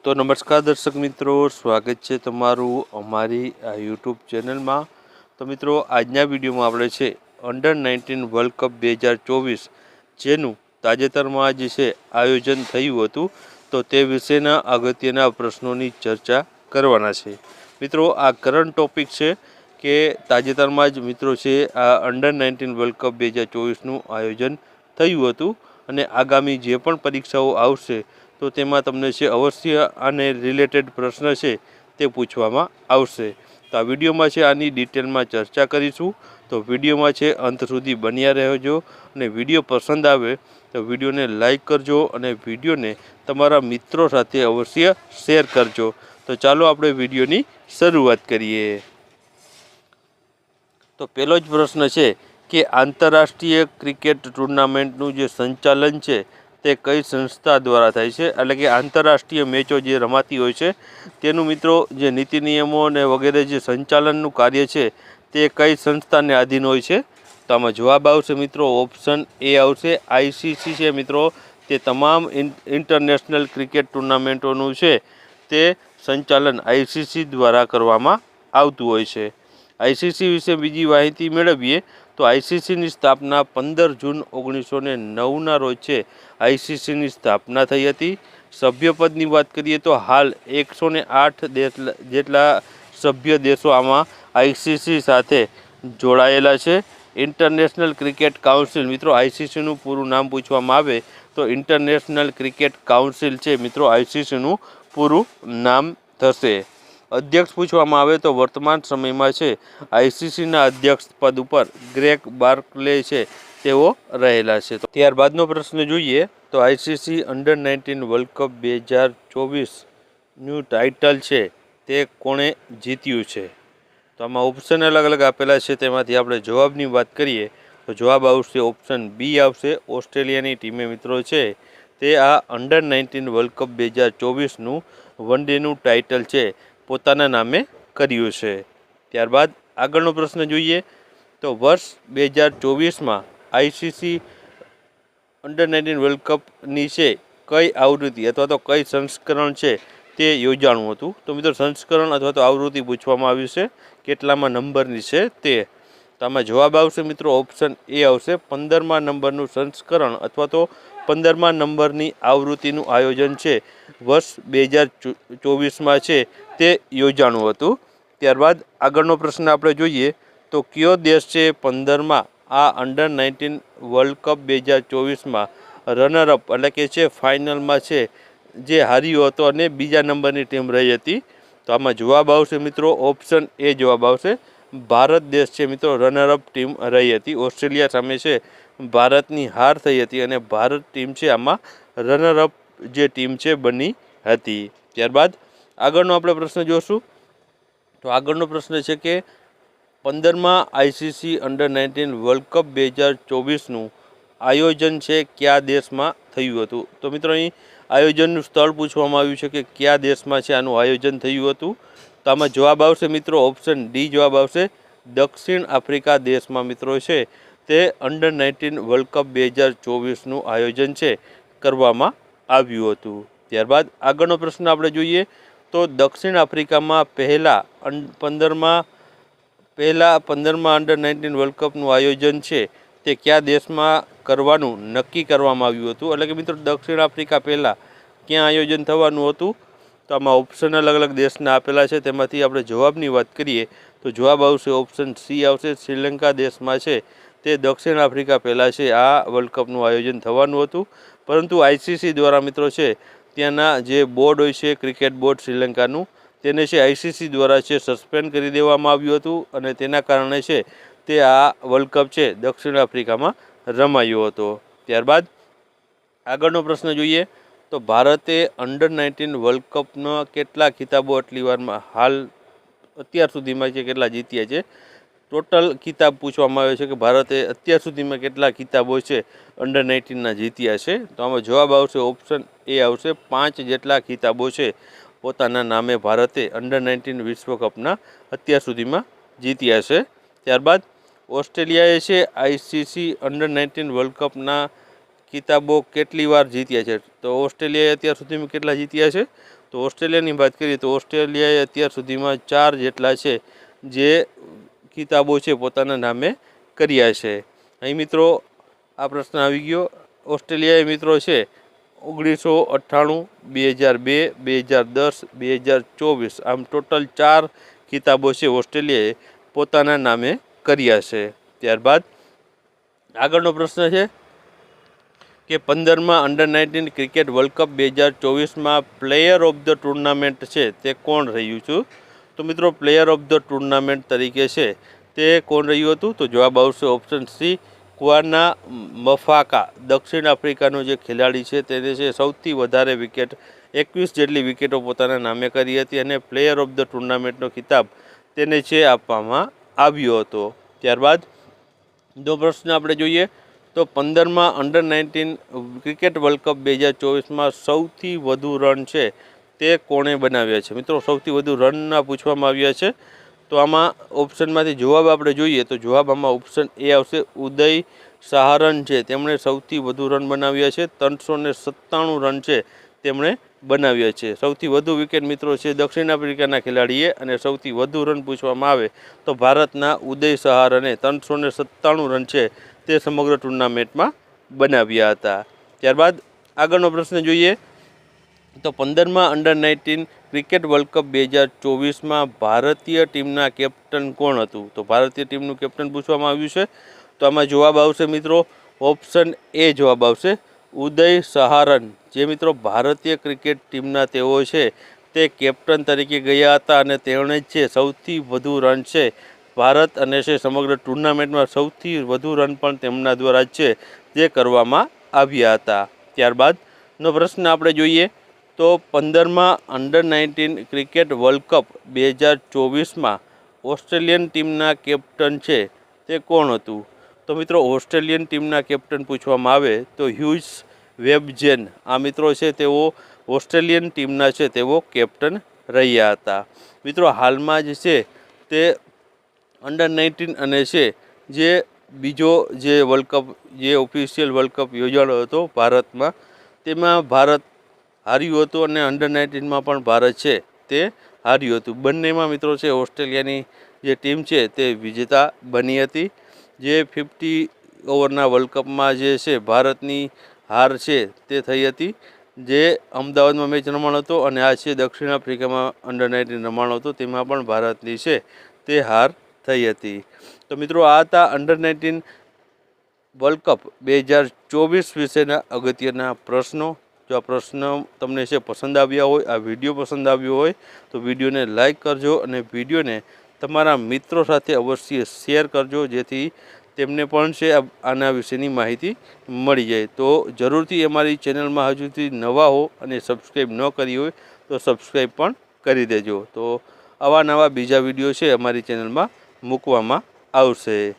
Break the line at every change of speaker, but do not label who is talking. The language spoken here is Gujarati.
તો નમસ્કાર દર્શક મિત્રો, સ્વાગત છે તમારું અમારી આ યુટ્યુબ ચેનલમાં। તો મિત્રો, આજના વિડીયોમાં આપણે છે અંડર-19 વર્લ્ડ કપ 2024 જેનું તાજેતરમાં જે છે આયોજન થયું હતું, તો તે વિશેના અગત્યના પ્રશ્નોની ચર્ચા કરવાના છે। મિત્રો, આ કરંટ ટોપિક છે કે તાજેતરમાં જ મિત્રો છે આ અંડર-19 વર્લ્ડ કપ 2024નું આયોજન થયું હતું અને આગામી જે પણ પરીક્ષાઓ આવશે તો તેમાં તમને છે અવશ્ય આને રિલેટેડ પ્રશ્ન છે તે પૂછવામાં આવશે। તો આ વિડીયોમાં છે આની ડિટેલમાં ચર્ચા કરીશું, તો વિડીયોમાં છે અંત સુધી બન્યા રહેજો અને વિડીયો પસંદ આવે તો વિડીયોને લાઈક કરજો અને વિડીયોને તમારા મિત્રો સાથે અવશ્ય શેર કરજો। તો ચાલો આપણે વિડીયોની શરૂઆત કરીએ। તો પહેલો જ પ્રશ્ન છે કે આંતરરાષ્ટ્રીય ક્રિકેટ ટુર્નામેન્ટનું જે સંચાલન છે તે કઈ સંસ્થા દ્વારા થાય છે, એટલે કે આંતરરાષ્ટ્રીય મેચો જે રમાતી હોય છે તેનું મિત્રો જે નીતિ નિયમો અને વગેરે જે સંચાલનનું કાર્ય છે તે કઈ સંસ્થાને આધીન હોય છે? તો આમાં જવાબ આવશે મિત્રો ઓપ્શન એ આવશે આઈસીસી છે મિત્રો। તે તમામ ઇન્ટરનેશનલ ક્રિકેટ ટુર્નામેન્ટોનું છે તે સંચાલન આઈસીસી દ્વારા કરવામાં આવતું હોય છે। આઈસીસી વિશે બીજી માહિતી મેળવીએ તો આઈસીસીની સ્થાપના 15 જૂન 1909ના રોજ છે આઈસીસીની સ્થાપના થઈ હતી। સભ્યપદની વાત કરીએ તો હાલ 108 જેટલા સભ્ય દેશો આમાં આઈસીસી સાથે જોડાયેલા છે। ઇન્ટરનેશનલ ક્રિકેટ કાઉન્સિલ મિત્રો, આઈસીસીનું પૂરું નામ પૂછવામાં આવે તો ઇન્ટરનેશનલ ક્રિકેટ કાઉન્સિલ છે મિત્રો, આઈસીસીનું પૂરું નામ થશે। અધ્યક્ષ પૂછવામાં આવે તો વર્તમાન સમયમાં છે આઈસીસીના અધ્યક્ષ પદ ઉપર ગ્રેગ બાર્કલે છે તેઓ રહેલા છે। તો ત્યારબાદનો પ્રશ્ન જોઈએ તો આઈસીસી અંડર-19 વર્લ્ડ કપ 2024નું ટાઇટલ છે તે કોણે જીત્યું છે? તો આમાં ઓપ્શન અલગ અલગ આપેલા છે, તેમાંથી આપણે જવાબની વાત કરીએ તો જવાબ આવશે ઓપ્શન બી આવશે। ઓસ્ટ્રેલિયાની ટીમે મિત્રો છે તે આ અંડર-19 વર્લ્ડ કપ 2024નું વન ડેનું ટાઇટલ છે પોતાના નામે કર્યું છે। ત્યારબાદ આગળનો પ્રશ્ન જોઈએ તો વર્ષ 2024માં આઈસીસી અંડર-19 વર્લ્ડ કપની છે કઈ આવૃત્તિ અથવા તો કઈ સંસ્કરણ છે તે યોજાણું હતું? તો મિત્રો સંસ્કરણ અથવા તો આવૃત્તિ પૂછવામાં આવ્યું છે, કેટલામાં નંબરની છે તે। તો આમાં જવાબ આવશે મિત્રો ઓપ્શન એ આવશે 15મા નંબરનું સંસ્કરણ અથવા તો 15મા નંબરની આવૃત્તિનું આયોજન છે વર્ષ 2024માં છે તે યોજાણું હતું। ત્યારબાદ આગળનો પ્રશ્ન આપણે જોઈએ તો કયો દેશ છે 15મા આ અંડર-19 વર્લ્ડ કપ 2024માં રનરઅપ એટલે કે છે ફાઇનલમાં છે જે હાર્યો હતો અને બીજા નંબરની ટીમ રહી હતી? તો આમાં જવાબ આવશે મિત્રો ઓપ્શન એ જવાબ આવશે, ભારત દેશ છે મિત્રો રનરઅપ ટીમ રહી હતી। ઓસ્ટ્રેલિયા સામે છે ભારતની હાર થઈ હતી અને ભારત ટીમ છે આમાં રનરઅપ જે ટીમ છે બની હતી। ત્યારબાદ આગળનો આપણે પ્રશ્ન જોશું તો આગળનો પ્રશ્ન છે કે 15મા આઈસીસી અંડર-19 વર્લ્ડ કપ 2024નું આયોજન છે કયા દેશમાં થયું હતું? તો મિત્રો અહીં આયોજનનું સ્થળ પૂછવામાં આવ્યું છે કે કયા દેશમાં છે આનું આયોજન થયું હતું? તો આમાં જવાબ આવશે મિત્રો ઓપ્શન ડી જવાબ આવશે, દક્ષિણ આફ્રિકા દેશમાં મિત્રો છે તે અંડર-19 વર્લ્ડ કપ 2024નું આયોજન છે કરવામાં આવ્યું હતું। ત્યારબાદ આગળનો પ્રશ્ન આપણે જોઈએ તો દક્ષિણ આફ્રિકામાં પહેલા 15મા અંડર-19 વર્લ્ડ કપનું આયોજન છે તે કયા દેશમાં કરવાનું નક્કી કરવામાં આવ્યું હતું? એટલે કે મિત્રો દક્ષિણ આફ્રિકા પહેલાં ક્યાં આયોજન થવાનું હતું? તો આમાં ઓપ્શન અલગ અલગ દેશના આપેલા છે, તેમાંથી આપણે જવાબની વાત કરીએ તો જવાબ આવશે ઓપ્શન સી આવશે, શ્રીલંકા દેશમાં છે તે દક્ષિણ આફ્રિકા પહેલાં છે આ વર્લ્ડ કપનું આયોજન થવાનું હતું, પરંતુ આઈસીસી દ્વારા મિત્રો છે ત્યાંના જે બોર્ડ હોય છે ક્રિકેટ બોર્ડ શ્રીલંકાનું તેને છે આઈસીસી દ્વારા છે સસ્પેન્ડ કરી દેવામાં આવ્યું હતું અને તેના કારણે છે તે આ વર્લ્ડ કપ છે દક્ષિણ આફ્રિકામાં રમાયો હતો। ત્યારબાદ આગળનો પ્રશ્ન જોઈએ તો ભારતે અંડર-19 વર્લ્ડ કપના કેટલા ખિતાબો આટલી વારમાં હાલ અત્યાર સુધીમાં છે કેટલા જીત્યા છે? ટોટલ ખિતાબ પૂછવામાં આવ્યો છે કે ભારતે અત્યાર સુધીમાં કેટલા ખિતાબો છે અંડર-19ના જીત્યા છે? તો આમાં જવાબ આવશે ઓપ્શન એ આવશે, 5 જેટલા ખિતાબો છે પોતાના નામે ભારતે અંડર-19 વિશ્વકપના અત્યાર સુધીમાં જીત્યા છે। ત્યારબાદ ઓસ્ટ્રેલિયાએ છે આઈસીસી અંડર-19 વર્લ્ડ કપના ખિતાબો કેટલી વાર જીત્યા છે? તો ઓસ્ટ્રેલિયાએ અત્યાર સુધીમાં કેટલા જીત્યા છે? તો તો ઓસ્ટ્રેલિયાની વાત કરીએ તો ઓસ્ટ્રેલિયાએ અત્યાર સુધીમાં 4 જેટલા છે જે કિતાબો છે પોતાના નામે કર્યા છે. અહીં મિત્રો આ પ્રશ્ન આવી ગયો. ઓસ્ટ્રેલિયાએ મિત્રો છે 1998, 2002, 2010, 2024 આમ ટોટલ 4 કિતાબો છે ઓસ્ટ્રેલિયાએ પોતાના નામે કર્યા છે. ત્યારબાદ આગળનો પ્રશ્ન છે કે 15મા અંડર-19 ક્રિકેટ વર્લ્ડ કપ 2024માં પ્લેયર ઓફ ધ ટુર્નામેન્ટ છે તે કોણ રહ્યું છું? તો મિત્રો પ્લેયર ઓફ ધ ટુર્નામેન્ટ તરીકે છે તે કોણ રહ્યું હતું? તો જવાબ આવશે ઓપ્શન સી, ક્વાના મફાકા. દક્ષિણ આફ્રિકાનો જે ખેલાડી છે તેને છે સૌથી વધારે વિકેટ 21 જેટલી વિકેટો પોતાના નામે કરી હતી અને પ્લેયર ઓફ ધ ટુર્નામેન્ટનો ખિતાબ તેને છે આપવામાં આવ્યો હતો. ત્યારબાદ જો પ્રશ્ન આપણે જોઈએ તો 15મા અંડર-19 ક્રિકેટ વર્લ્ડ કપ 2024માં સૌથી વધુ રન છે તે કોણે બનાવ્યા છે? મિત્રો સૌથી વધુ રનના પૂછવામાં આવ્યા છે. તો આમાં ઓપ્શનમાંથી જવાબ આપણે જોઈએ તો જવાબ આમાં ઓપ્શન એ આવશે, ઉદય સહારન છે તેમણે સૌથી વધુ રન બનાવ્યા છે. 397 રન છે તેમણે બનાવ્યા છે. સૌથી વધુ વિકેટ મિત્રો છે દક્ષિણ આફ્રિકાના ખેલાડીએ અને સૌથી વધુ રન પૂછવામાં આવે તો ભારતના ઉદય સહારને 397 રન છે તે સમગ્ર ટુર્નામેન્ટમાં બનાવ્યા હતા. ત્યારબાદ આગળનો પ્રશ્ન જોઈએ તો 15મા અંડર-19 ક્રિકેટ વર્લ્ડ કપ 2024માં ભારતીય ટીમના કેપ્ટન કોણ હતું? તો ભારતીય ટીમનું કેપ્ટન પૂછવામાં આવ્યું છે. તો આમાં જવાબ આવશે મિત્રો ઓપ્શન એ જવાબ આવશે, ઉદય સહારન. જે મિત્રો ભારતીય ક્રિકેટ ટીમના તેઓ છે તે કેપ્ટન તરીકે ગયા હતા અને તેમણે જ છે સૌથી વધુ રન છે ભારત અને છે સમગ્ર ટુર્નામેન્ટમાં સૌથી વધુ રન પણ તેમના દ્વારા જ છે જે કરવામાં આવ્યા હતા. ત્યારબાદનો પ્રશ્ન આપણે જોઈએ તો 15મા under nineteen cricket world cup 2024માં Australian ટીમના કેપ્ટન છે તે કોણ હતું? તો મિત્રો ઓસ્ટ્રેલિયન ટીમના કેપ્ટન પૂછવામાં આવે તો હ્યુઝ વેબજેન આ મિત્રો છે તેઓ ઓસ્ટ્રેલિયન ટીમના છે તેઓ કેપ્ટન રહ્યા હતા. મિત્રો હાલમાં જ છે તે અંડર-19 અને છે જે બીજો જે વર્લ્ડ કપ જે ઓફિશિયલ વર્લ્ડ કપ યોજાયો હતો ભારતમાં તેમાં ભારત હાર્યું હતું અને અંડર-19માં પણ ભારત છે તે હાર્યું હતું. બંનેમાં મિત્રો છે ઓસ્ટ્રેલિયાની જે ટીમ છે તે વિજેતા બની હતી. જે 50 ઓવરના વર્લ્ડ કપમાં જે છે ભારતની હાર છે તે થઈ હતી. જે અમદાવાદમાં મેચ રમાણો હતો અને આ છે દક્ષિણ આફ્રિકામાં અંડર-19 રમાણો હતો તેમાં પણ ભારતની છે તે હાર થઈ હતી. તો મિત્રો આ હતા અંડર-19 વર્લ્ડ કપ 2024 વિશેના અગત્યના પ્રશ્નો. જો આ પ્રશ્ન તમને છે પસંદ આવ્યા હોય, આ વિડીયો પસંદ આવ્યો હોય તો વિડીયોને લાઈક કરજો અને વિડીયોને તમારા મિત્રો સાથે અવશ્ય શેર કરજો જેથી તેમને પણ છે આના વિશેની માહિતી મળી જાય. તો જરૂરથી અમારી ચેનલમાં હજુ સુધી નવા હો અને સબસ્ક્રાઈબ ન કરી હોય તો સબસ્ક્રાઈબ પણ કરી દેજો. તો આવા નવા બીજા વિડીયો છે અમારી ચેનલમાં મૂકવામાં આવશે.